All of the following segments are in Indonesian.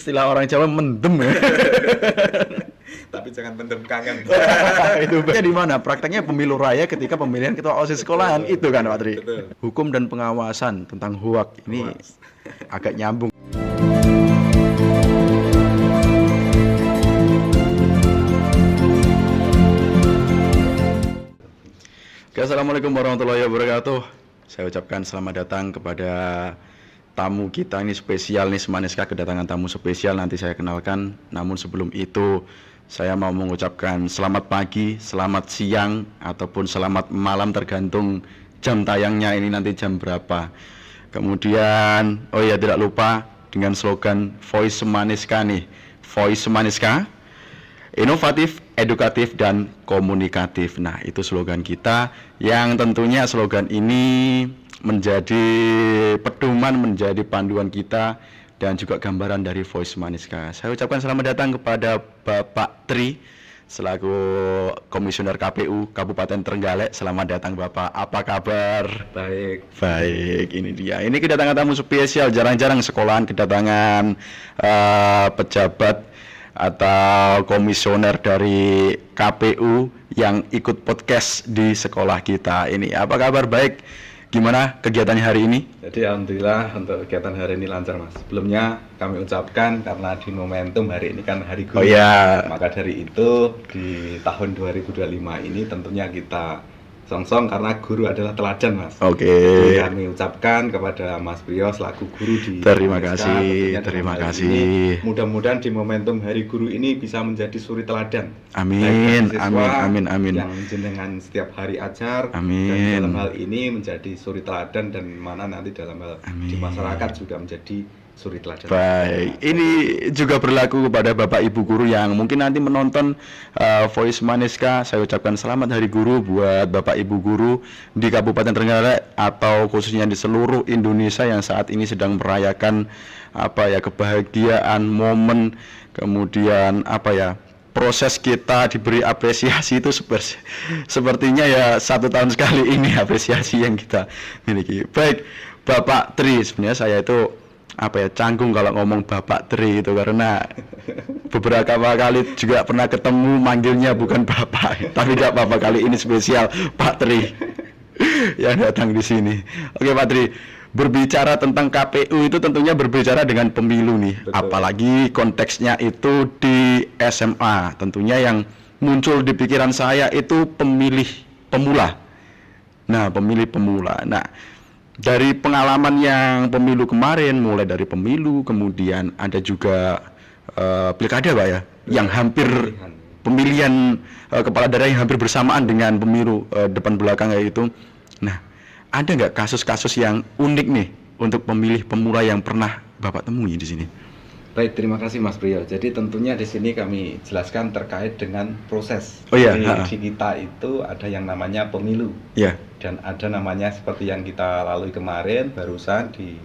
istilah orang Jawa mendem ya. Tapi jangan mendem kangen. Itu di mana? Prakteknya pemilu raya ketika pemilihan ketua OSIS sekolahan itu kan Pak Tri. Betul. Hukum dan pengawasan tentang HUAK ini Hoaks. agak nyambung. Oke, assalamualaikum warahmatullahi wabarakatuh. Saya ucapkan selamat datang kepada tamu kita ini spesial nih, Semaniska kedatangan tamu spesial, nanti saya kenalkan. Namun sebelum itu saya mau mengucapkan selamat pagi, selamat siang, ataupun selamat malam tergantung jam tayangnya ini nanti jam berapa. Kemudian, oh ya tidak lupa dengan slogan Voice Semaniska nih. Voice Semaniska, inovatif, edukatif, dan komunikatif. Nah, itu slogan kita yang tentunya slogan ini menjadi pedoman, menjadi panduan kita dan juga gambaran dari Voice Semaniska. Saya ucapkan selamat datang kepada Bapak Tri selaku Komisioner KPU Kabupaten Trenggalek. Selamat datang Bapak. Apa kabar? Baik. Baik, ini dia. Ini kedatangan tamu spesial, jarang-jarang sekolahan kedatangan pejabat atau komisioner dari KPU yang ikut podcast di sekolah kita ini. Apa kabar? Baik. Gimana kegiatannya hari ini? Jadi alhamdulillah untuk kegiatan hari ini lancar Mas. Sebelumnya kami ucapkan karena di momentum hari ini kan Hari Guru. Oh ya. Maka dari itu di tahun 2025 ini tentunya kita song-song karena guru adalah teladan Mas. Oke. Jadi kami ucapkan kepada Mas Priyo selaku guru di Terima MSK, kasih, tentunya terima dalam hal kasih. ini, mudah-mudahan di momentum Hari Guru ini bisa menjadi suri teladan. Amin, Baik bagi amin, siswa amin, amin. Yang jenengan setiap hari ajar. Amin. Dan dalam hal ini menjadi suri teladan dan mana nanti dalam hal di Amin. masyarakat juga menjadi suri teladan. Baik, ini juga berlaku kepada Bapak Ibu guru yang mungkin nanti menonton Voice Semaniska. Saya ucapkan selamat Hari Guru buat Bapak Ibu guru di Kabupaten Trenggalek atau khususnya di seluruh Indonesia yang saat ini sedang merayakan kebahagiaan, momen, kemudian proses kita diberi apresiasi itu sepertinya ya 1 tahun sekali ini apresiasi yang kita miliki. Baik, Bapak Tri, sebenarnya saya itu canggung kalau ngomong Bapak Tri itu karena beberapa kali juga pernah ketemu manggilnya bukan Bapak, tapi tidak apa-apa, kali ini spesial Pak Tri yang datang di sini. Oke Pak Tri, berbicara tentang KPU itu tentunya berbicara dengan pemilu nih. Betul. Apalagi konteksnya itu di SMA. Tentunya yang muncul di pikiran saya itu pemilih pemula. Nah, pemilih pemula. Nah, dari pengalaman yang pemilu kemarin, mulai dari pemilu, kemudian ada juga pilkada Pak ya, yang hampir pemilihan kepala daerah yang hampir bersamaan dengan pemilu depan belakang kayak itu. Nah, ada nggak kasus-kasus yang unik nih untuk pemilih pemula yang pernah Bapak temui di sini? Baik, terima kasih Mas Priyo. Jadi tentunya di sini kami jelaskan terkait dengan proses. Oh iya, Di kita itu ada yang namanya pemilu. Ya. Dan ada namanya seperti yang kita lalui kemarin barusan di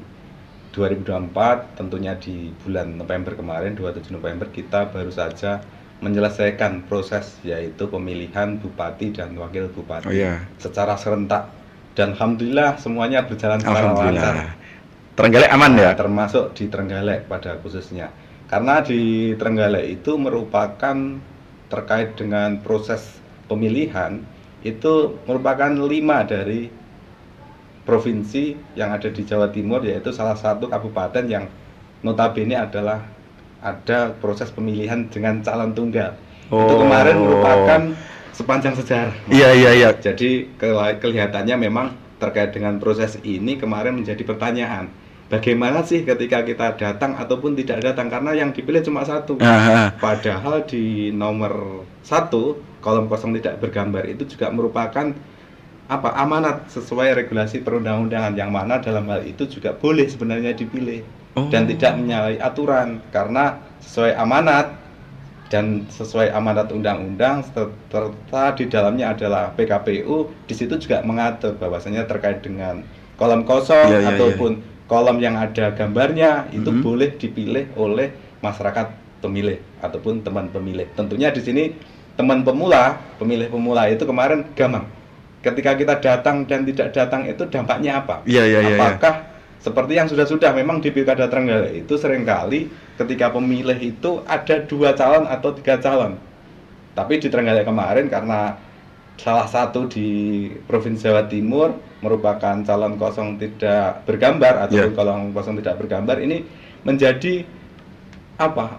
2024, tentunya di bulan November kemarin, 27 November kita baru saja menyelesaikan proses yaitu pemilihan bupati dan wakil bupati secara serentak. Dan alhamdulillah semuanya berjalan secara lancar. Trenggalek aman ya? Termasuk di Trenggalek pada khususnya. Karena di Trenggalek itu merupakan terkait dengan proses pemilihan itu merupakan 5 dari provinsi yang ada di Jawa Timur, yaitu salah satu kabupaten yang notabene adalah ada proses pemilihan dengan calon tunggal. Itu kemarin merupakan sepanjang sejarah. Iya. Jadi kelihatannya memang terkait dengan proses ini kemarin menjadi pertanyaan. Bagaimana sih ketika kita datang ataupun tidak datang, karena yang dipilih cuma 1. Padahal di nomor 1 kolom kosong tidak bergambar itu juga merupakan amanat sesuai regulasi perundang-undangan, yang mana dalam hal itu juga boleh sebenarnya dipilih dan tidak menyalahi aturan karena sesuai amanat dan sesuai amanat undang-undang, serta di dalamnya adalah PKPU. Di situ juga mengatur bahwasanya terkait dengan kolom kosong ataupun kolom yang ada gambarnya itu boleh dipilih oleh masyarakat pemilih ataupun teman pemilih. Tentunya di sini teman pemula, pemilih pemula itu kemarin gamang. Ketika kita datang dan tidak datang itu dampaknya apa? Apakah seperti yang sudah memang di Pilkada Trenggalek itu seringkali ketika pemilih itu ada 2 calon atau 3 calon. Tapi di Trenggalek kemarin karena salah satu di Provinsi Jawa Timur merupakan calon kosong tidak bergambar atau calon kosong tidak bergambar, ini menjadi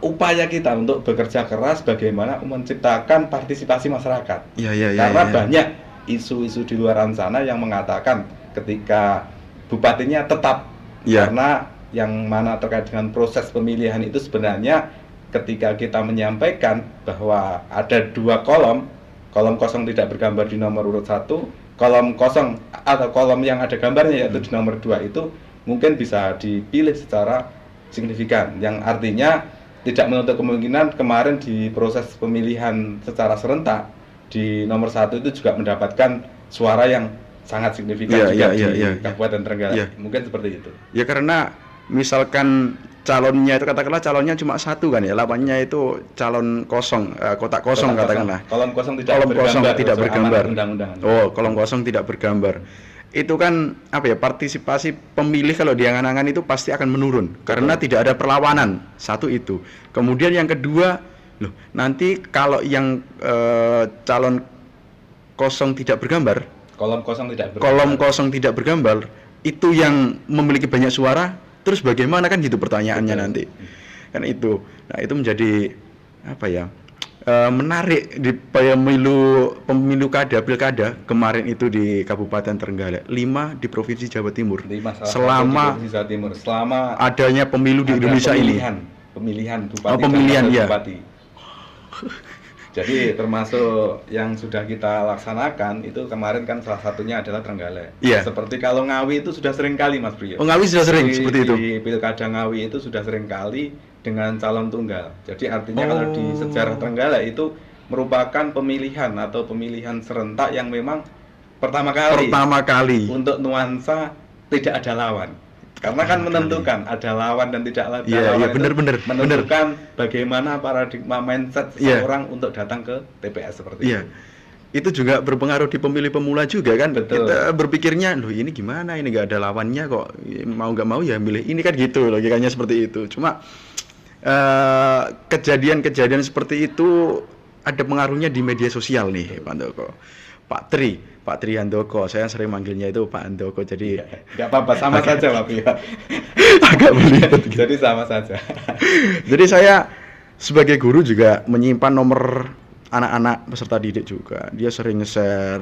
upaya kita untuk bekerja keras bagaimana menciptakan partisipasi masyarakat. Karena banyak isu-isu di luar sana yang mengatakan ketika bupatinya tetap, karena yang mana terkait dengan proses pemilihan itu sebenarnya ketika kita menyampaikan bahwa ada 2 kolom kosong tidak bergambar di nomor urut 1, kolom kosong atau kolom yang ada gambarnya yaitu di nomor 2 itu mungkin bisa dipilih secara signifikan, yang artinya tidak menutup kemungkinan kemarin di proses pemilihan secara serentak di nomor 1 itu juga mendapatkan suara yang sangat signifikan di Kabupaten Trenggalek. Mungkin seperti itu. Ya karena misalkan calonnya itu katakanlah calonnya cuma 1 kan ya, lawannya itu calon kosong, kotak kosong katakanlah. Kolom kosong tidak bergambar. Oh, kolom kosong tidak bergambar. Itu kan partisipasi pemilih kalau di angan-angan itu pasti akan menurun. Karena tidak ada perlawanan. Satu itu. Kemudian yang kedua, nanti kalau yang calon kosong tidak bergambar, kolom kosong tidak bergambar itu yang memiliki banyak suara, terus bagaimana kan gitu pertanyaannya nanti. Kan itu. Nah, itu menjadi menarik di pemilu pilkada kemarin itu di Kabupaten Trenggalek, 5 di Provinsi Jawa Timur. Selama adanya pemilu di Indonesia pemilihan bupati. Jadi termasuk yang sudah kita laksanakan itu kemarin kan salah satunya adalah Trenggalek. Seperti kalau Ngawi itu sudah sering kali Mas Priyo. Ngawi sudah sering seperti itu. Di Pilkada Ngawi itu sudah sering kali dengan calon tunggal. Jadi artinya kalau di sejarah Trenggalek itu merupakan pemilihan serentak yang memang pertama kali untuk nuansa tidak ada lawan. Karena kan menentukan ada lawan dan tidak ada lawan. Menentukan bagaimana paradigma mindset seseorang untuk datang ke TPS seperti itu. Itu juga berpengaruh di pemilih pemula juga kan. Kita berpikirnya, ini gimana, ini nggak ada lawannya kok, mau nggak mau ya milih ini kan gitu, logikanya seperti itu. Cuma kejadian-kejadian seperti itu ada pengaruhnya di media sosial nih, Pak Handoko. Pak Tri Handoko, saya sering manggilnya itu Pak Handoko, jadi nggak apa-apa, sama saja Pak Pia. Agak belibet gitu. Jadi sama saja. Jadi saya sebagai guru juga menyimpan nomor anak-anak peserta didik juga. Dia sering share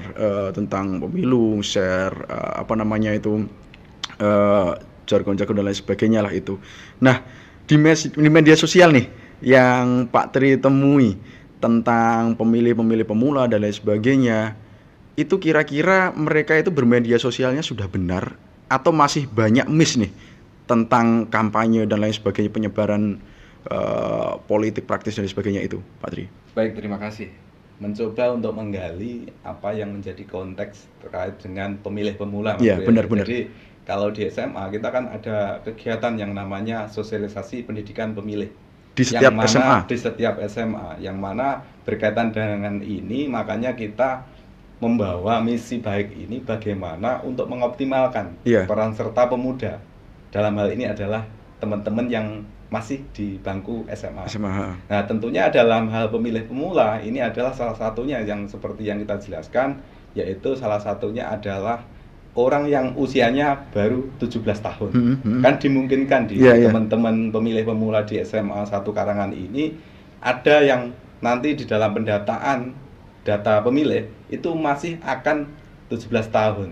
tentang pemilu, share jargon-jargon dan lain sebagainya lah itu. Nah, di media sosial nih yang Pak Tri temui tentang pemilih-pemilih pemula dan lain sebagainya, itu kira-kira mereka itu bermedia sosialnya sudah benar atau masih banyak miss nih tentang kampanye dan lain sebagainya, penyebaran politik praktis dan lain sebagainya itu, Pak Tri? Baik, terima kasih. Mencoba untuk menggali apa yang menjadi konteks terkait dengan pemilih pemula. Iya, benar-benar. Jadi kalau di SMA kita kan ada kegiatan yang namanya sosialisasi pendidikan pemilih. Di setiap SMA, yang mana berkaitan dengan ini, makanya kita membawa misi baik ini bagaimana untuk mengoptimalkan peran serta pemuda. Dalam hal ini adalah teman-teman yang masih di bangku SMA. Nah, tentunya dalam hal pemilih pemula ini adalah salah satunya yang seperti yang kita jelaskan, yaitu salah satunya adalah orang yang usianya baru 17 tahun. Kan dimungkinkan di teman-teman pemilih pemula di SMA 1 Karangan ini ada yang nanti di dalam pendataan data pemilih itu masih akan 17 tahun.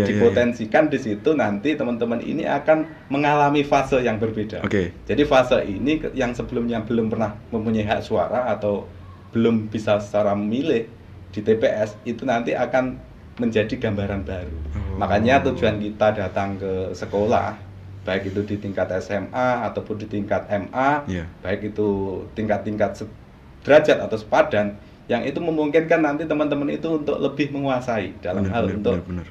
Dipotensikan di situ nanti teman-teman ini akan mengalami fase yang berbeda. Jadi fase ini yang sebelumnya belum pernah mempunyai hak suara atau belum bisa secara memilih di TPS, itu nanti akan menjadi gambaran baru. Makanya tujuan kita datang ke sekolah, baik itu di tingkat SMA ataupun di tingkat MA, baik itu tingkat-tingkat derajat atau sepadan, yang itu memungkinkan nanti teman-teman itu untuk lebih menguasai dalam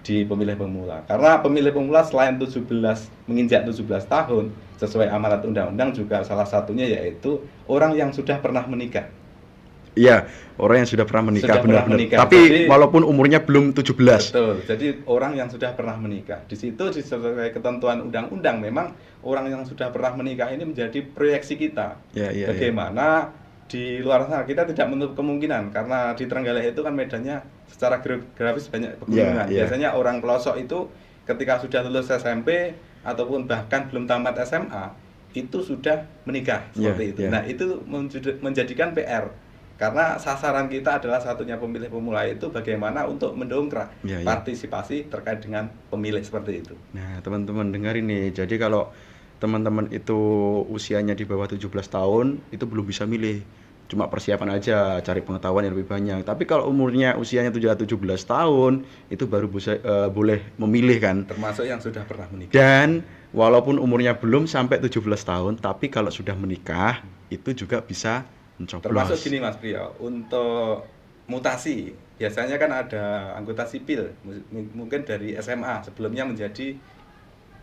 di pemilih pemula. Karena pemilih pemula selain menginjak 17 tahun sesuai amanat undang-undang juga salah satunya yaitu orang yang sudah pernah menikah. Iya, orang yang sudah pernah menikah, Sudah pernah benar-benar. menikah. Tapi Jadi- walaupun umurnya belum 17. Betul. Jadi orang yang sudah pernah menikah. Di situ sesuai ketentuan undang-undang memang orang yang sudah pernah menikah ini menjadi proyeksi kita. Ya, ya, ya. Bagaimana di luar sana kita tidak menutup kemungkinan karena di Trenggalek itu kan medannya secara geografis banyak pegunungan. Ya, ya. Biasanya orang pelosok itu ketika sudah lulus SMP ataupun bahkan belum tamat SMA itu sudah menikah Ya, seperti itu. ya. Nah, itu menjadikan PR. Karena sasaran kita adalah satunya pemilih pemula itu bagaimana untuk mendongkrak Ya, ya. partisipasi terkait dengan pemilih seperti itu. Nah, teman-teman dengar ini. Jadi kalau teman-teman itu usianya di bawah 17 tahun, itu belum bisa milih. Cuma persiapan aja, cari pengetahuan yang lebih banyak. Tapi kalau umurnya usianya 17 tahun, itu baru boleh memilih kan. Termasuk yang sudah pernah menikah. Dan walaupun umurnya belum sampai 17 tahun, tapi kalau sudah menikah, itu juga bisa mencoblos. Termasuk gini Mas Priyo, untuk mutasi biasanya kan ada anggota sipil, mungkin dari SMA sebelumnya menjadi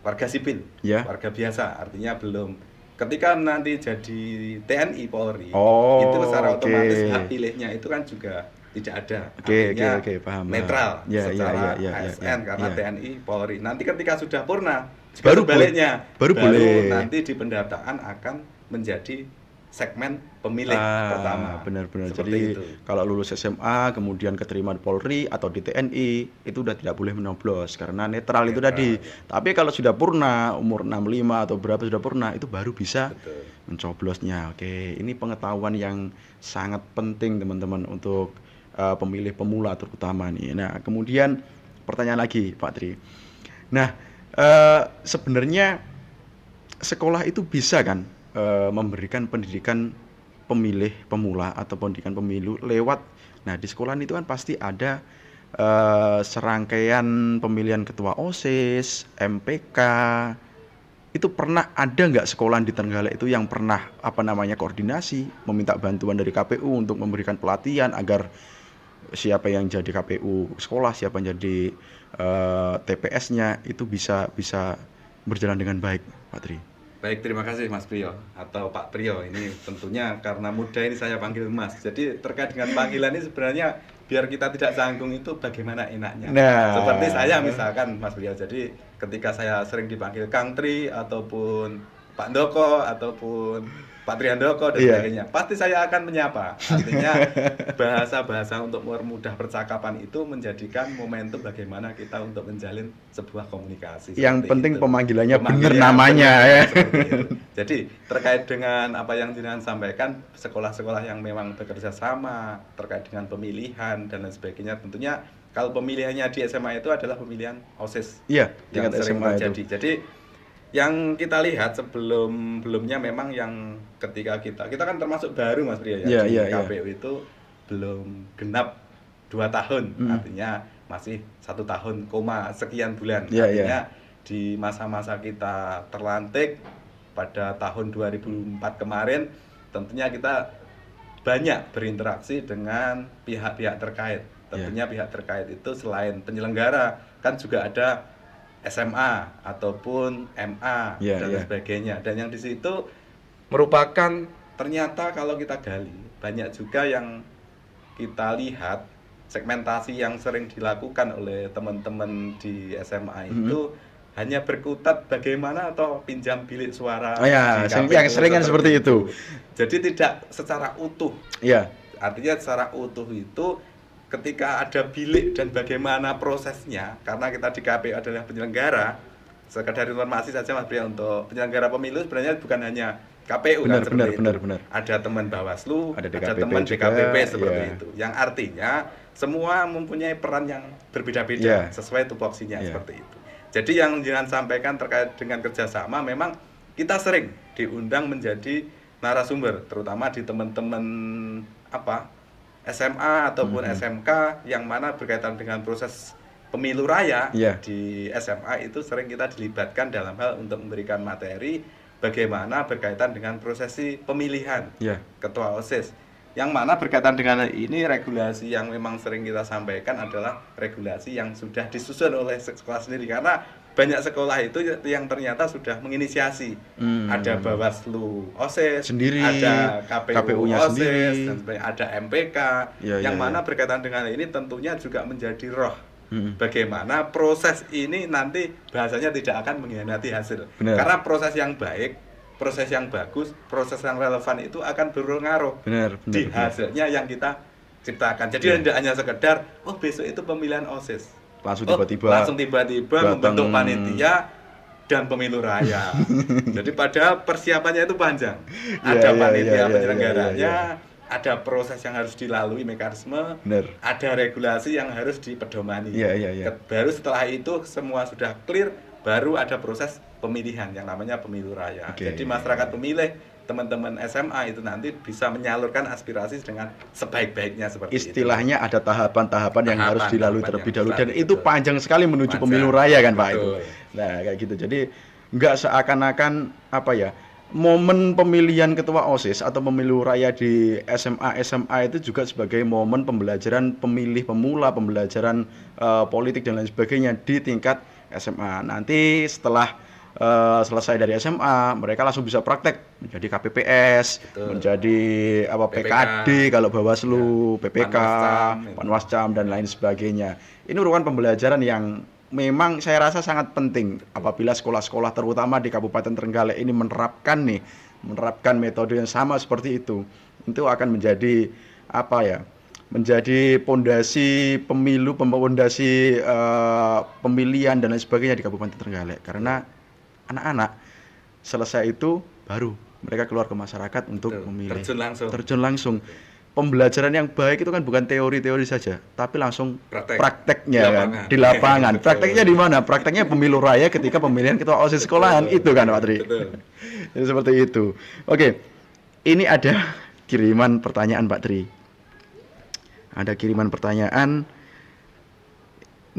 warga sipil, Ya. warga biasa, artinya belum. Ketika nanti jadi TNI Polri, Oh, itu secara otomatis oke. hak pilihnya itu kan juga tidak ada. Oke, Artinya oke, paham. netral Ya, ya, secara ya, ya, ya, ASN karena ya. TNI Polri. Nanti ketika sudah purna, Baru sebaliknya, baru boleh. nanti di pendataan akan menjadi segmen pemilih pertama. Benar-benar. Seperti Jadi itu. kalau lulus SMA kemudian keterima di Polri atau di TNI itu udah tidak boleh menyoblos karena netral itu Netral, tadi. ya. Tapi kalau sudah purna umur 65 atau berapa sudah purna itu baru bisa Betul. mencoblosnya. Oke, ini pengetahuan yang sangat penting teman-teman untuk pemilih pemula terutama nih. Nah, kemudian pertanyaan lagi Pak Tri. Nah, sebenarnya sekolah itu bisa kan memberikan pendidikan pemilih pemula atau pendidikan pemilu lewat, nah di sekolah itu kan pasti ada serangkaian pemilihan ketua OSIS, MPK. Itu pernah ada nggak sekolah di Trenggalek itu yang pernah koordinasi meminta bantuan dari KPU untuk memberikan pelatihan agar siapa yang jadi KPU sekolah, siapa yang jadi TPS-nya itu bisa berjalan dengan baik, Pak Tri. Baik, terima kasih Mas Priyo atau Pak Priyo. Ini tentunya karena muda ini saya panggil Mas. Jadi terkait dengan panggilan ini sebenarnya biar kita tidak canggung itu bagaimana enaknya. Nah. Seperti saya misalkan Mas Priyo. Jadi ketika saya sering dipanggil Kang Tri ataupun Pak Ndoko ataupun Pak Triandoko dan Iya. sebagainya, pasti saya akan menyapa. Artinya bahasa-bahasa untuk mempermudah percakapan itu menjadikan momentum bagaimana kita untuk menjalin sebuah komunikasi. Yang seperti penting itu. pemanggilannya benar Pemanggilan namanya benar, ya. seperti itu. Jadi terkait dengan apa yang jenengan sampaikan, sekolah-sekolah yang memang bekerja sama terkait dengan pemilihan dan lain sebagainya, tentunya kalau pemilihannya di SMA itu adalah pemilihan OSIS Iya, yang tingkat sering SMA terjadi. itu. Jadi yang kita lihat sebelumnya memang yang ketika kita kan termasuk baru Mas Priya ya, di KPU itu belum genap 2 tahun, artinya masih 1 tahun, sekian bulan. Artinya di masa-masa kita terlantik pada tahun 2004 kemarin, tentunya kita banyak berinteraksi dengan pihak-pihak terkait. Tentunya pihak terkait itu selain penyelenggara kan juga ada SMA ataupun MA dan sebagainya. Dan yang di situ merupakan ternyata kalau kita gali banyak juga yang kita lihat segmentasi yang sering dilakukan oleh teman-teman di SMA itu hanya berkutat bagaimana atau pinjam bilik suara. Yang sering kan seperti itu. Jadi tidak secara utuh. Iya. Artinya secara utuh itu ketika ada bilik dan bagaimana prosesnya, karena kita di KPU adalah penyelenggara, sekedar informasi saja Mas Priya, untuk penyelenggara pemilu sebenarnya bukan hanya KPU benar. Ada teman Bawaslu, ada teman DKPP seperti itu. Yang artinya semua mempunyai peran yang berbeda-beda sesuai tupoksinya seperti itu. Jadi yang jangan sampaikan terkait dengan kerjasama, memang kita sering diundang menjadi narasumber, terutama di teman-teman SMA ataupun SMK yang mana berkaitan dengan proses pemilu raya di SMA itu sering kita dilibatkan dalam hal untuk memberikan materi bagaimana berkaitan dengan prosesi pemilihan ketua OSIS. Yang mana berkaitan dengan ini regulasi yang memang sering kita sampaikan adalah regulasi yang sudah disusun oleh sekolah sendiri, karena banyak sekolah itu yang ternyata sudah menginisiasi. Ada Bawaslu OSIS, sendiri, ada KPU KPU-nya OSIS, sendiri, dan ada MPK, yang mana berkaitan dengan ini tentunya juga menjadi roh. Bagaimana proses ini nanti bahasanya tidak akan mengkhianati hasil. Benar. Karena proses yang baik, proses yang bagus, proses yang relevan itu akan berpengaruh di hasilnya yang kita ciptakan. Jadi tidak hanya sekedar besok itu pemilihan OSIS. Langsung tiba-tiba membentuk panitia dan pemilu raya. Jadi pada persiapannya itu panjang. Ada panitia penyelenggaranya, ada proses yang harus dilalui, mekanisme, ada regulasi yang harus dipedomani. Baru setelah itu semua sudah clear, baru ada proses pemilihan yang namanya pemilu raya. Jadi masyarakat pemilih, teman-teman SMA itu nanti bisa menyalurkan aspirasi dengan sebaik-baiknya seperti istilahnya itu. Ada tahapan-tahapan yang harus dilalui terlebih dahulu dan itu panjang sekali menuju pemilu raya kan Pak itu. Nah kayak gitu. Jadi nggak seakan-akan momen pemilihan ketua OSIS atau pemilu raya di SMA itu juga sebagai momen pembelajaran pemilih pemula, pembelajaran politik dan lain sebagainya di tingkat SMA. Nanti setelah selesai dari SMA, mereka langsung bisa praktek menjadi KPPS, menjadi PKD kalau Bawaslu, PPK, Panwascam dan lain sebagainya. Ini merupakan pembelajaran yang memang saya rasa sangat penting apabila sekolah-sekolah terutama di Kabupaten Trenggalek ini menerapkan metode yang sama seperti itu akan menjadi menjadi pondasi pemilu, pondasi pemilihan dan lain sebagainya di Kabupaten Trenggalek. Karena anak-anak selesai itu baru mereka keluar ke masyarakat untuk memilih. Terjun langsung. Pembelajaran yang baik itu kan bukan teori-teori saja, tapi langsung prakteknya di lapangan. Prakteknya di mana? Prakteknya pemilu raya ketika pemilihan ketua OSIS sekolahan itu kan Pak Tri. Jadi seperti itu. Oke. Ini ada kiriman pertanyaan Pak Tri. Ada kiriman pertanyaan.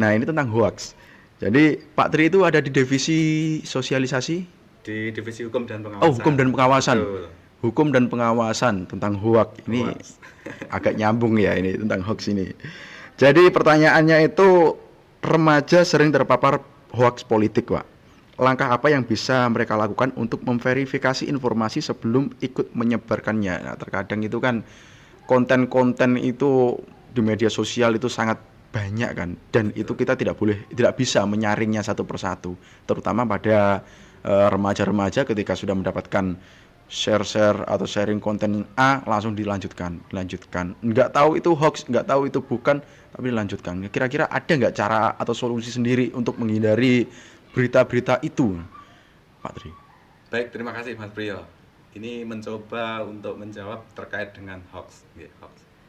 Nah, ini tentang hoax. Jadi Pak Tri itu ada di divisi sosialisasi? Di divisi hukum dan pengawasan. Oh, hukum dan pengawasan. Betul. Hukum dan pengawasan tentang hoax. Ini agak nyambung ya ini tentang hoax ini. Jadi pertanyaannya itu remaja sering terpapar hoax politik, Pak. Langkah apa yang bisa mereka lakukan untuk memverifikasi informasi sebelum ikut menyebarkannya? Nah, terkadang itu kan konten-konten itu di media sosial itu sangat banyak kan, dan itu kita tidak bisa menyaringnya satu persatu, terutama pada remaja-remaja ketika sudah mendapatkan share atau sharing konten A langsung dilanjutkan, nggak tahu itu hoax, nggak tahu itu bukan, tapi dilanjutkan. Kira-kira ada nggak cara atau solusi sendiri untuk menghindari berita-berita itu, Pak Tri? Baik, terima kasih Mas Priyo. Ini mencoba untuk menjawab terkait dengan hoax.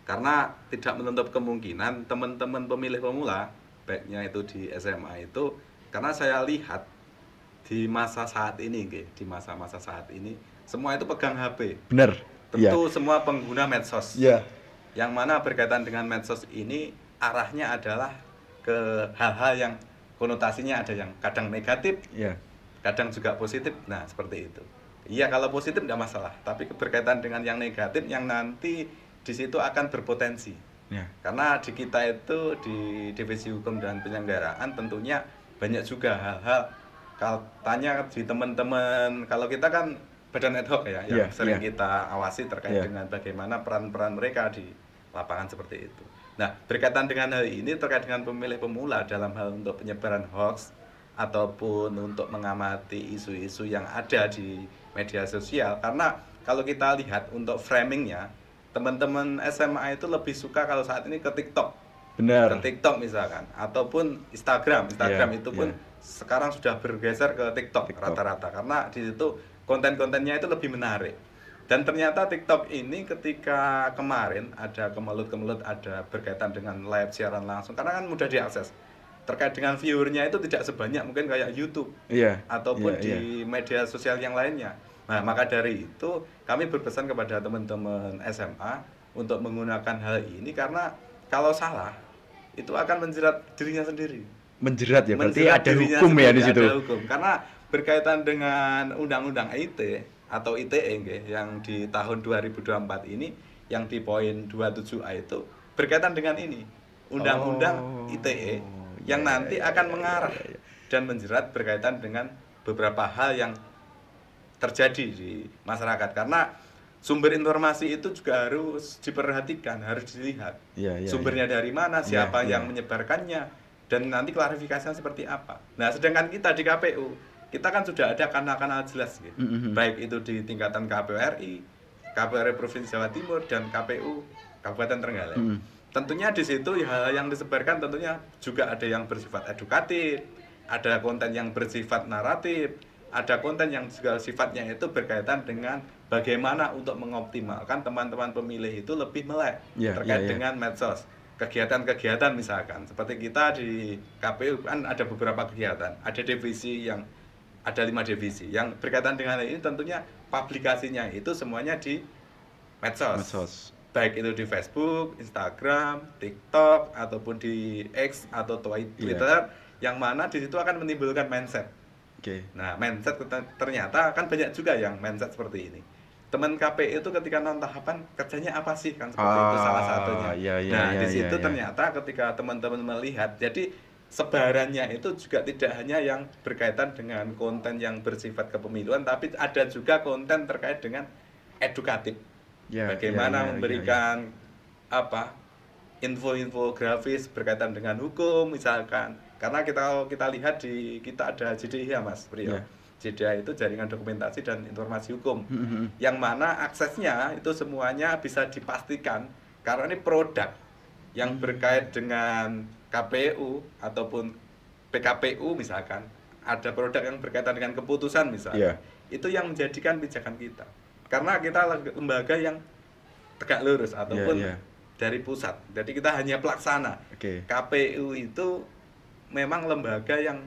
Karena tidak menutup kemungkinan teman-teman pemilih pemula, baiknya itu di SMA itu, karena saya lihat di masa saat ini, di masa-masa saat ini, semua itu pegang HP. Benar. Tentu semua pengguna medsos. Yang mana berkaitan dengan medsos ini, arahnya adalah ke hal-hal yang konotasinya ada yang kadang negatif, kadang juga positif. Nah, seperti itu. Iya, kalau positif tidak masalah, tapi berkaitan dengan yang negatif, yang nanti di situ akan berpotensi. Karena di kita itu di divisi hukum dan penyelenggaraan tentunya banyak juga hal-hal katanya di teman-teman, kalau kita kan badan ad hoc yang sering kita awasi terkait dengan bagaimana peran-peran mereka di lapangan seperti itu. Nah, berkaitan dengan hal ini terkait dengan pemilih pemula dalam hal untuk penyebaran hoax ataupun untuk mengamati isu-isu yang ada di media sosial, karena kalau kita lihat untuk framingnya, teman-teman SMA itu lebih suka kalau saat ini ke TikTok. Benar. Ke TikTok misalkan, ataupun Instagram itu pun sekarang sudah bergeser ke TikTok rata-rata, karena di situ konten-kontennya itu lebih menarik. Dan ternyata TikTok ini ketika kemarin ada kemelut-kemelut, ada berkaitan dengan live siaran langsung, karena kan mudah diakses. Terkait dengan viewernya itu tidak sebanyak mungkin kayak YouTube ataupun di media sosial yang lainnya. Nah, maka dari itu kami berpesan kepada teman-teman SMA untuk menggunakan hal ini, karena kalau salah itu akan menjerat dirinya sendiri. Menjerat ya, berarti ada hukum ya di situ. Ada hukum. Karena berkaitan dengan Undang-Undang ITE atau ITE yang di tahun 2024 ini, yang di poin 27A itu berkaitan dengan ini. Undang-Undang ITE yang nanti akan mengarah dan menjerat berkaitan dengan beberapa hal yang terjadi di masyarakat. Karena sumber informasi itu juga harus diperhatikan, harus dilihat. Sumbernya dari mana, siapa yang menyebarkannya, dan nanti klarifikasinya seperti apa. Nah, sedangkan kita di KPU, kita kan sudah ada kanal-kanal jelas gitu. Baik itu di tingkatan KPU RI, KPU RI Provinsi Jawa Timur, dan KPU Kabupaten Trenggalek. Tentunya di situ hal yang disebarkan tentunya juga ada yang bersifat edukatif, ada konten yang bersifat naratif, ada konten yang juga sifatnya itu berkaitan dengan bagaimana untuk mengoptimalkan teman-teman pemilih itu lebih melek terkait dengan medsos. Kegiatan-kegiatan misalkan, seperti kita di KPU kan ada beberapa kegiatan, ada divisi yang ada 5 divisi yang berkaitan dengan ini, tentunya publikasinya itu semuanya di medsos. Baik itu di Facebook, Instagram, TikTok, ataupun di X atau Twitter, yang mana di situ akan menimbulkan mindset. Nah, mindset ternyata kan banyak juga yang mindset seperti ini. Teman KPU itu ketika non tahapan kerjanya apa sih, kan seperti itu salah satunya. Di situ ternyata ketika teman-teman melihat, jadi sebarannya itu juga tidak hanya yang berkaitan dengan konten yang bersifat kepemiluan, tapi ada juga konten terkait dengan edukatif. Bagaimana memberikan info-info grafis berkaitan dengan hukum misalkan. Karena kita lihat kita ada JDIH Mas Priyo. JDIH itu jaringan dokumentasi dan informasi hukum. Yang mana aksesnya itu semuanya bisa dipastikan karena ini produk yang berkait dengan KPU ataupun PKPU misalkan. Ada produk yang berkaitan dengan keputusan misalkan. Itu yang menjadikan pijakan kita. Karena kita lembaga yang tegak lurus ataupun dari pusat. Jadi kita hanya pelaksana. KPU itu memang lembaga yang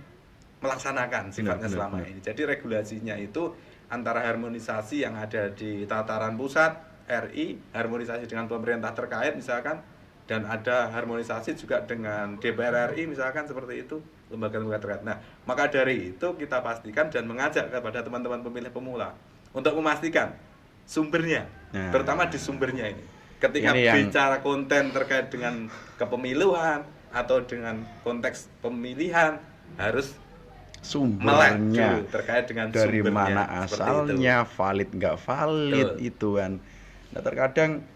melaksanakan sifatnya selama ini. Jadi regulasinya itu antara harmonisasi yang ada di tataran pusat RI, harmonisasi dengan pemerintah terkait misalkan, dan ada harmonisasi juga dengan DPR RI misalkan, seperti itu lembaga-lembaga terkait. Nah, maka dari itu kita pastikan dan mengajak kepada teman-teman pemilih pemula untuk memastikan sumbernya, terutama di sumbernya ini. Ketika bicara konten terkait dengan kepemiluan atau dengan konteks pemilihan, harus sumbernya terkait dengan dari sumbernya, mana asalnya, valid nggak valid. Itu kan. Nah, terkadang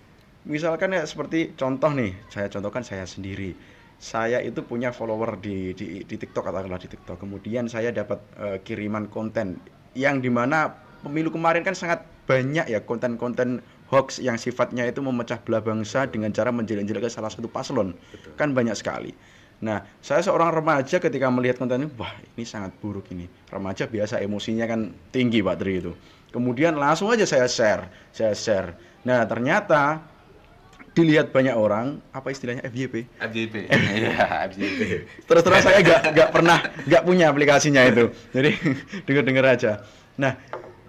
misalkan ya seperti contoh nih, saya contohkan saya sendiri. Saya itu punya follower di TikTok, katakanlah di TikTok. Kemudian saya dapat kiriman konten yang dimana pemilu kemarin kan sangat banyak ya konten-konten hoax yang sifatnya itu memecah belah bangsa dengan cara menjelek-jelekan salah satu paslon. Kan banyak sekali. Nah, saya seorang remaja ketika melihat konten ini, wah ini sangat buruk ini. Remaja biasa emosinya kan tinggi Pak Tri itu. Kemudian langsung aja saya share. Nah, ternyata dilihat banyak orang, apa istilahnya FYP? FYP. Terus saya nggak punya aplikasinya itu. Jadi dengar aja. Nah,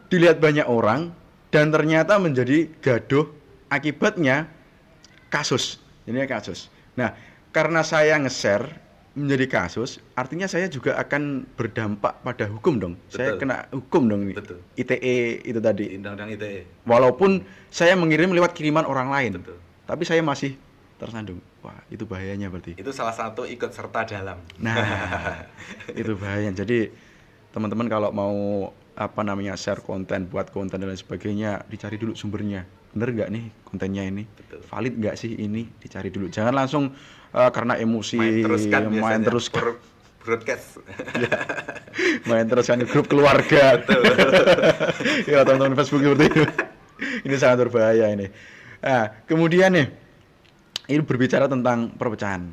dilihat banyak orang dan ternyata menjadi gaduh, akibatnya kasus. Ini kasus. Nah, karena saya nge-share menjadi kasus, artinya saya juga akan berdampak pada hukum dong. Betul. Saya kena hukum dong. Betul. ITE itu tadi. Undang-undang ITE. Walaupun saya mengirim lewat kiriman orang lain. Betul. Tapi saya masih tersandung. Wah, itu bahayanya berarti. Itu salah satu ikut serta dalam. Nah, itu bahaya. Jadi teman-teman kalau mau share konten, buat konten dan lain sebagainya, dicari dulu sumbernya. Bener nggak nih kontennya ini? Betul. Valid nggak sih ini? Dicari dulu. Jangan langsung karena emosi main terus broadcast. Main terus kan grup keluarga. Ya, teman-teman Facebook seperti itu. Ini sangat berbahaya ini. Nah, kemudian nih, ini berbicara tentang perpecahan.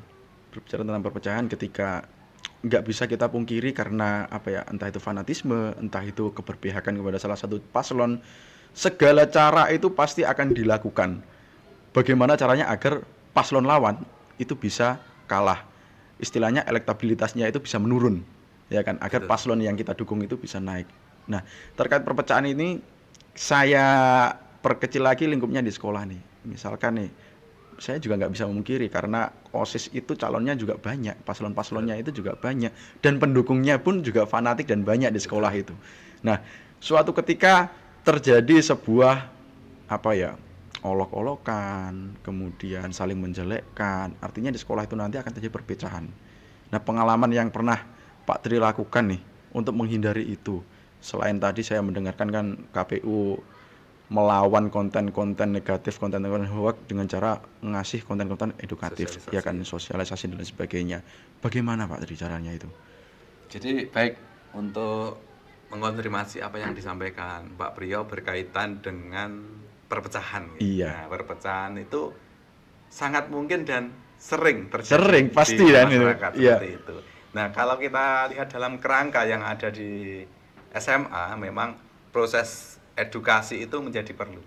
Ketika nggak bisa kita pungkiri karena entah itu fanatisme, entah itu keberpihakan kepada salah satu paslon, segala cara itu pasti akan dilakukan. Bagaimana caranya agar paslon lawan itu bisa kalah, istilahnya elektabilitasnya itu bisa menurun, ya kan, agar Betul. paslon yang kita dukung itu bisa naik. Nah, terkait perpecahan ini saya perkecil lagi lingkupnya di sekolah nih. Misalkan nih, saya juga nggak bisa memungkiri karena OSIS itu calonnya juga banyak, paslon-paslonnya itu juga banyak, dan pendukungnya pun juga fanatik dan banyak di sekolah itu. Nah, suatu ketika terjadi sebuah olok-olokan, kemudian saling menjelekkan, artinya di sekolah itu nanti akan terjadi perpecahan. Nah, pengalaman yang pernah Pak Tri lakukan nih untuk menghindari itu? Selain tadi saya mendengarkan kan KPU melawan konten-konten negatif, konten-konten hoax dengan cara ngasih konten-konten edukatif, ya kan, sosialisasi dan lain sebagainya. Bagaimana Pak Tri caranya itu? Jadi baik, untuk mengonfirmasi apa yang disampaikan Pak Priyo berkaitan dengan perpecahan. Iya. Nah, perpecahan itu sangat mungkin dan sering terjadi. Sering, pasti di kan masyarakat itu. Iya. seperti itu. Nah, kalau kita lihat dalam kerangka yang ada di SMA, memang proses edukasi itu menjadi perlu.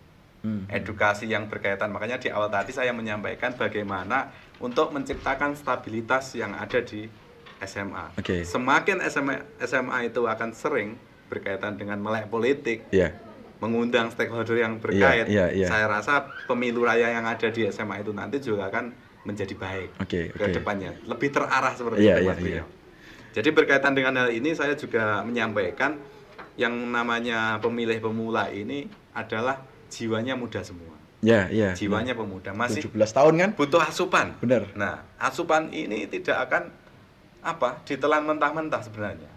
Edukasi yang berkaitan, makanya di awal tadi saya menyampaikan bagaimana untuk menciptakan stabilitas yang ada di SMA. Oke. Semakin SMA itu akan sering berkaitan dengan melek politik, Iya. mengundang stakeholder yang berkait, Iya. saya rasa pemilu raya yang ada di SMA itu nanti juga akan menjadi baik Oke. ke depannya, lebih terarah seperti Iya, itu, iya, Mas Priyo. iya. Jadi berkaitan dengan hal ini saya juga menyampaikan yang namanya pemilih pemula ini adalah jiwanya muda semua. Iya. Jiwanya pemuda, masih 17 tahun kan? butuh asupan. Benar. Nah, asupan ini tidak akan ditelan mentah-mentah sebenarnya.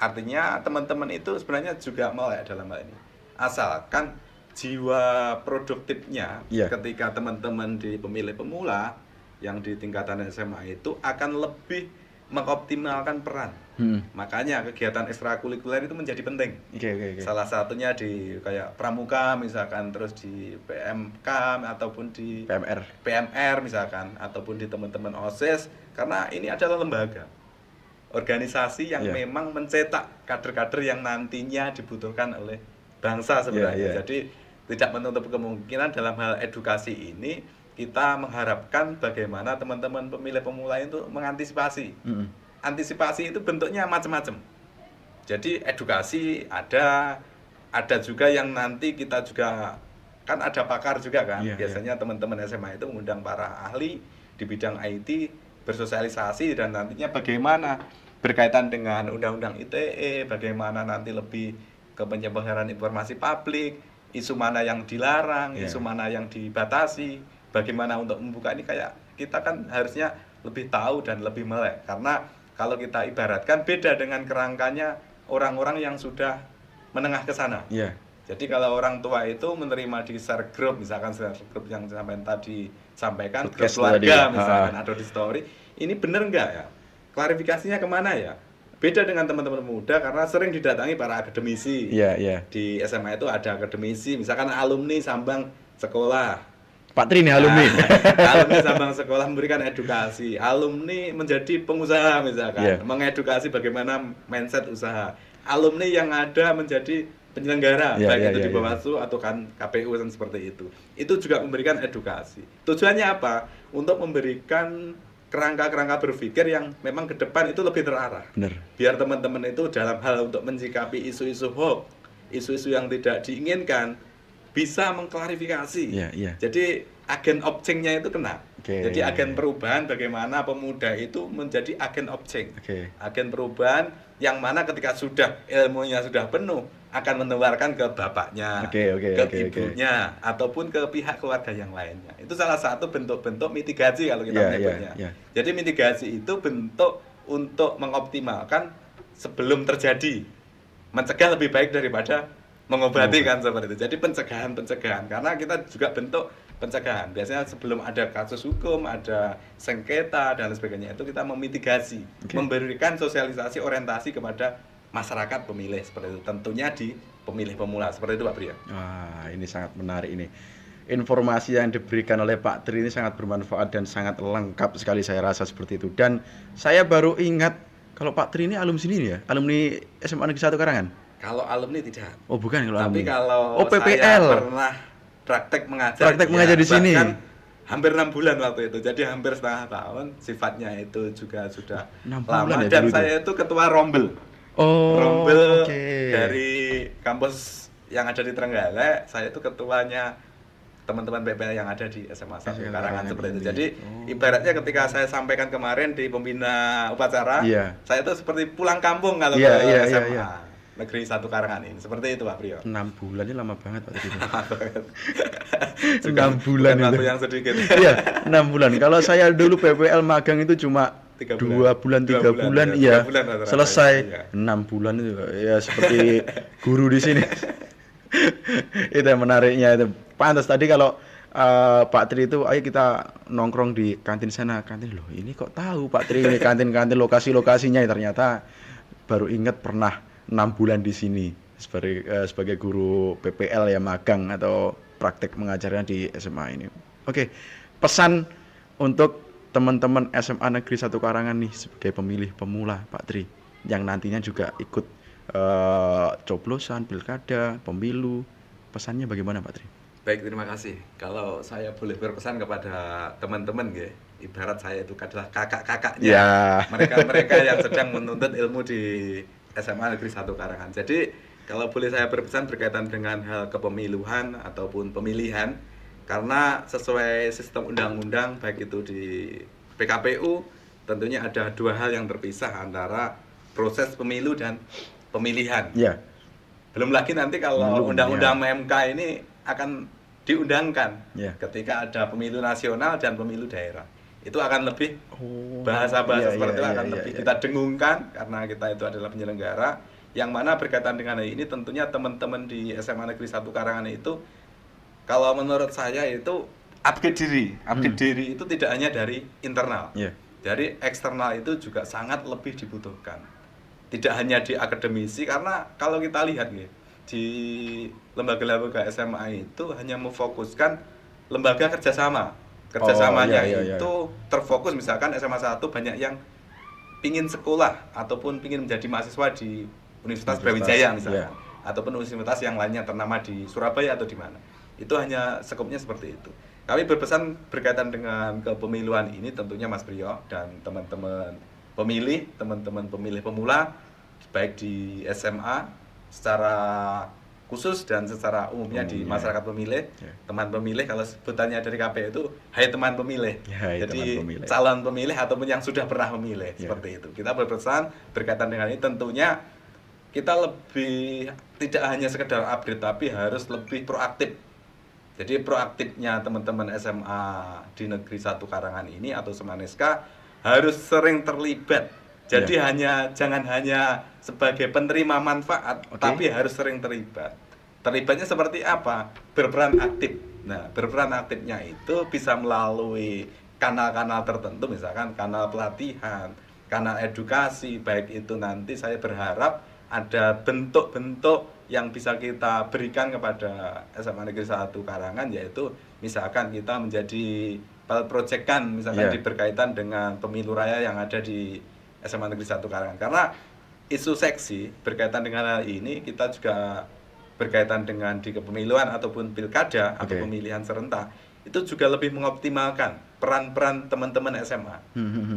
Artinya teman-teman itu sebenarnya juga melek dalam hal ini. Asalkan jiwa produktifnya ketika teman-teman di pemilih pemula yang di tingkatan SMA itu akan lebih mengoptimalkan peran. Makanya kegiatan ekstrakurikuler itu menjadi penting. Oke. Salah satunya di kayak pramuka misalkan, terus di PMK ataupun di PMR misalkan, ataupun di teman-teman OSIS, karena ini adalah lembaga organisasi yang memang mencetak kader-kader yang nantinya dibutuhkan oleh bangsa sebenarnya. Jadi tidak menutup kemungkinan dalam hal edukasi ini kita mengharapkan bagaimana teman-teman pemilih pemula itu mengantisipasi. Antisipasi itu bentuknya macam-macam. Jadi edukasi ada juga yang nanti kita juga kan ada pakar juga kan. Biasanya teman-teman SMA itu mengundang para ahli di bidang IT bersosialisasi dan nantinya bagaimana berkaitan dengan undang-undang ITE, bagaimana nanti lebih ke penyebaran informasi publik, isu mana yang dilarang, isu mana yang dibatasi, bagaimana untuk membuka ini, kayak kita kan harusnya lebih tahu dan lebih melek, karena kalau kita ibaratkan beda dengan kerangkanya orang-orang yang sudah menengah ke sana. Jadi kalau orang tua itu menerima di share group, misalkan share group yang sampai tadi sampaikan, grup keluarga misalkan, atau di story, ini bener nggak ya? Klarifikasinya kemana ya? Beda dengan teman-teman muda karena sering didatangi para akademisi. Di SMA itu ada akademisi, misalkan alumni sambang sekolah. Pak Tri nih alumni. Alumni sambang sekolah memberikan edukasi. Alumni menjadi pengusaha misalkan, mengedukasi bagaimana mindset usaha. Alumni yang ada menjadi penyelenggara, baik itu di Bawaslu atau kan KPU dan seperti itu. Itu juga memberikan edukasi. Tujuannya apa? Untuk memberikan kerangka-kerangka berpikir yang memang ke depan itu lebih terarah. Biar teman-teman itu dalam hal untuk mensikapi isu-isu hoax, isu-isu yang tidak diinginkan, bisa mengklarifikasi. Jadi agen of change-nya itu kena. Jadi agen perubahan, bagaimana pemuda itu menjadi agen of change. Agen perubahan yang mana ketika sudah ilmunya sudah penuh akan menularkan ke bapaknya, ke ibunya, ataupun ke pihak keluarga yang lainnya. Itu salah satu bentuk-bentuk mitigasi kalau kita menyebutnya. Jadi mitigasi itu bentuk untuk mengoptimalkan sebelum terjadi, mencegah lebih baik daripada mengobati kan seperti itu. Jadi pencegahan, karena kita juga bentuk pencegahan. Biasanya sebelum ada kasus hukum, ada sengketa dan sebagainya, itu kita memitigasi, memberikan sosialisasi orientasi kepada masyarakat pemilih seperti itu. Tentunya di pemilih pemula seperti itu Pak Priyo. Wah, ini sangat menarik ini. Informasi yang diberikan oleh Pak Tri ini sangat bermanfaat dan sangat lengkap sekali, saya rasa seperti itu. Dan saya baru ingat kalau Pak Tri ini alumni sini ya, alumni SMA Negeri 1 Karangan. Kalau alumni tidak. Oh, bukan kalau Tapi alumni. kalau PPL. saya pernah praktek mengajar di sini. Hampir 6 bulan waktu itu. Jadi hampir setengah tahun. Sifatnya itu juga sudah 6 lama bulan ya, dan dulu saya itu ketua Rombel. Rombel dari kampus yang ada di Trenggalek. Saya itu ketuanya teman-teman PPL yang ada di SMA 1 Karangan seperti itu. Jadi ibaratnya ketika saya sampaikan kemarin di pembina upacara, saya itu seperti pulang kampung kalau ke SMA Negeri 1 Karangan ini. Seperti itu Pak Priyo. 6 bulan ini lama banget Pak Tri. 6 bulan itu waktu yang sedikit. 6 bulan. Kalau saya dulu PPL magang itu cuma 2 bulan, 3 bulan, iya, selesai. 6 bulan itu ya seperti guru di sini. Itu yang menariknya itu. Pantas tadi kalau Pak Tri itu, ayo kita nongkrong di kantin sana. Kantin, loh ini kok tahu Pak Tri ini kantin-kantin lokasi-lokasinya. Ternyata baru ingat pernah 6 bulan di sini sebagai guru PPL ya, magang atau praktek mengajarnya di SMA ini. Oke, pesan untuk teman-teman SMA Negeri 1 Karangan nih sebagai pemilih pemula Pak Tri yang nantinya juga ikut coblosan, pilkada, pemilu, pesannya bagaimana Pak Tri? Baik, terima kasih. Kalau saya boleh berpesan kepada teman-teman ya, ibarat saya itu adalah kakak-kakaknya mereka yang sedang menuntut ilmu di SMA Negeri 1 Karangan. Jadi kalau boleh saya berpesan berkaitan dengan hal kepemiluan ataupun pemilihan, karena sesuai sistem undang-undang baik itu di PKPU tentunya ada 2 hal yang terpisah antara proses pemilu dan pemilihan. Ya. Belum lagi nanti kalau undang-undang MK ini akan diundangkan ketika ada pemilu nasional dan pemilu daerah. Itu akan lebih bahasa-bahasa seperti itu akan lebih kita dengungkan karena kita itu adalah penyelenggara, yang mana berkaitan dengan hal ini tentunya teman-teman di SMA Negeri 1 Karangan itu, kalau menurut saya itu upgrade diri itu tidak hanya dari internal, dari eksternal itu juga sangat lebih dibutuhkan. Tidak hanya di akademisi, karena kalau kita lihat ya, di lembaga-lembaga SMA itu hanya memfokuskan lembaga kerjasamanya itu terfokus, misalkan SMA 1 banyak yang pingin sekolah ataupun pingin menjadi mahasiswa di Universitas Brawijaya misalkan, ataupun universitas yang lainnya ternama di Surabaya atau di mana. Itu hanya skopnya seperti itu. Kami berpesan berkaitan dengan kepemiluan ini tentunya Mas Priyo dan teman-teman pemilih pemula baik di SMA secara khusus dan secara umumnya di masyarakat pemilih, teman pemilih, kalau sebutannya dari KPU itu hai teman pemilih. Jadi calon pemilih ataupun yang sudah pernah memilih, seperti itu. Kita berpesan berkaitan dengan ini, tentunya kita lebih tidak hanya sekedar update tapi harus lebih proaktif. Jadi proaktifnya teman-teman SMA di Negeri 1 Karangan ini atau Semaneska harus sering terlibat. Jadi jangan hanya sebagai penerima manfaat, tapi harus sering terlibat. Terlibatnya seperti apa? Berperan aktif. Nah, berperan aktifnya itu bisa melalui kanal-kanal tertentu, misalkan kanal pelatihan, kanal edukasi, baik itu nanti saya berharap ada bentuk-bentuk yang bisa kita berikan kepada SMA Negeri 1 Karangan, yaitu misalkan kita menjadi project-kan misalkan berkaitan dengan pemilu raya yang ada di SMA Negeri 1 Karangan. Karena isu seksi berkaitan dengan hal ini, kita juga berkaitan dengan di kepemiluan ataupun pilkada atau pemilihan serentak, itu juga lebih mengoptimalkan peran-peran teman-teman SMA.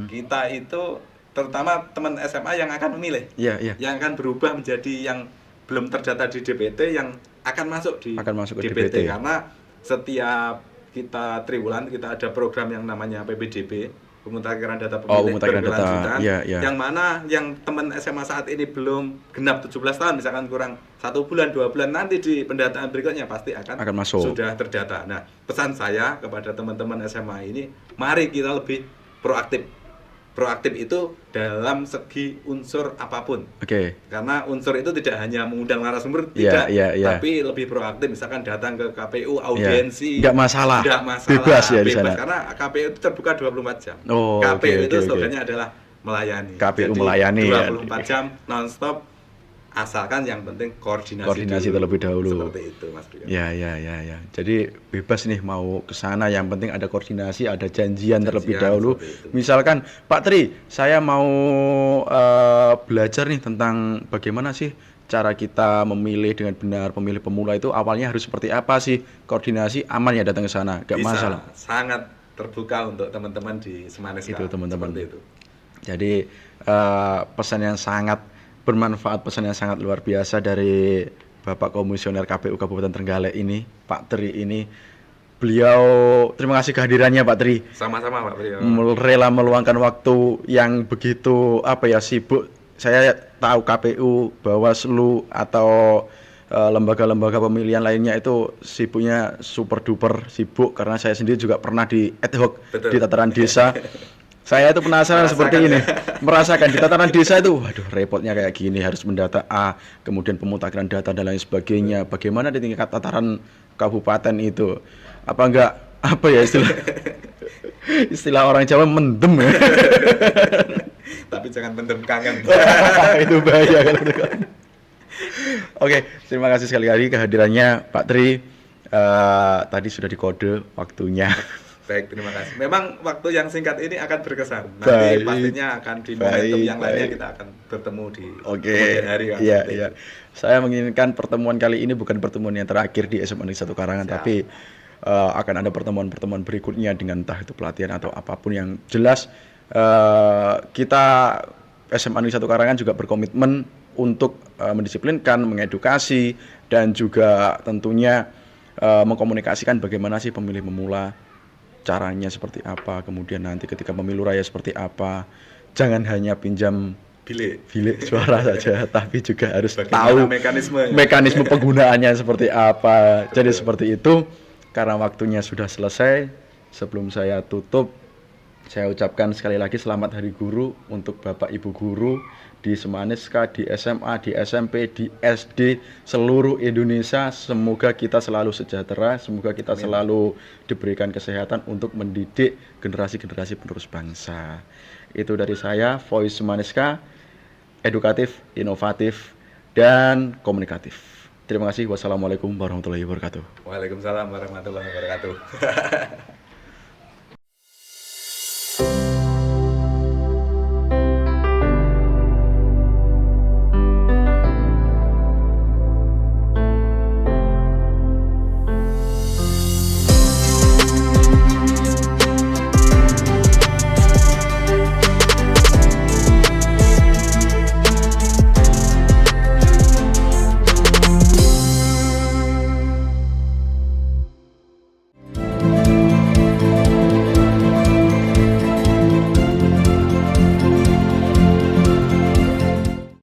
Kita itu terutama teman SMA yang akan memilih, yang akan berubah menjadi yang belum terdata di DPT, yang akan masuk di DPT. Karena setiap kita triwulan kita ada program yang namanya PPDB, pemutakhiran data pemilih berkelanjutan, yang mana yang teman SMA saat ini belum genap 17 tahun, misalkan kurang 1 bulan 2 bulan, nanti di pendataan berikutnya pasti akan masuk, sudah terdata. Nah, pesan saya kepada teman-teman SMA ini, mari kita lebih proaktif. Proaktif itu dalam segi unsur apapun. Karena unsur itu tidak hanya mengundang narasumber, tapi lebih proaktif, misalkan datang ke KPU, audiensi. Enggak masalah. Bebas ya di sana. Karena KPU itu terbuka 24 jam. KPU itu slogannya adalah melayani. KPU jadi, melayani 24 jam non-stop, asalkan yang penting koordinasi terlebih dahulu. Seperti itu, Mas Priyo. Ya. Jadi bebas nih mau ke sana, yang penting ada koordinasi, ada janjian terlebih dahulu. Misalkan Pak Tri, saya mau belajar nih tentang bagaimana sih cara kita memilih dengan benar, pemilih pemula itu awalnya harus seperti apa sih? Koordinasi aman ya datang ke sana, enggak masalah. Sangat terbuka untuk teman-teman di Semaneska. Itu teman-teman. Seperti itu. Jadi pesan yang sangat bermanfaat, pesan yang sangat luar biasa dari Bapak Komisioner KPU Kabupaten Trenggalek ini, Pak Tri ini. Beliau, terima kasih kehadirannya Pak Tri. Sama-sama Pak Priyo. Rela meluangkan waktu yang begitu sibuk. Saya tahu KPU, Bawaslu atau lembaga-lembaga pemilihan lainnya itu sibuknya super duper sibuk, karena saya sendiri juga pernah di ad hoc di tataran desa. Saya itu penasaran seperti ini, merasakan di tataran desa itu, waduh repotnya kayak gini, harus mendata A, kemudian pemutakhiran data dan lain sebagainya. Bagaimana di tingkat tataran kabupaten itu? Apa enggak, apa ya istilah orang Jawa mendem ya? Tapi jangan mendem kangen. Itu bahaya kalau itu. Oke, terima kasih sekali lagi kehadirannya Pak Tri. Tadi sudah dikode waktunya. Baik, terima kasih. Memang waktu yang singkat ini akan berkesan. Nanti pastinya akan di momentum yang lainnya kita akan bertemu di kemudian hari. Iya. Saya menginginkan pertemuan kali ini bukan pertemuan yang terakhir di SMA Negeri 1 Karangan, tapi akan ada pertemuan-pertemuan berikutnya dengan entah itu pelatihan atau apapun yang jelas. Kita SMA Negeri 1 Karangan juga berkomitmen untuk mendisiplinkan, mengedukasi, dan juga tentunya mengkomunikasikan bagaimana sih pemilih memula, caranya seperti apa, kemudian nanti ketika pemilu raya seperti apa. Jangan hanya pinjam bilik suara saja, tapi juga harus tahu mekanisme penggunaannya seperti apa. Jadi seperti itu. Karena waktunya sudah selesai, sebelum saya tutup, saya ucapkan sekali lagi selamat Hari Guru untuk Bapak Ibu guru di Semaniska, di SMA, di SMP, di SD, seluruh Indonesia. Semoga kita selalu sejahtera, semoga kita selalu diberikan kesehatan untuk mendidik generasi-generasi penerus bangsa. Itu dari saya, Voice Semaniska, edukatif, inovatif, dan komunikatif. Terima kasih. Wassalamualaikum warahmatullahi wabarakatuh. Waalaikumsalam warahmatullahi wabarakatuh.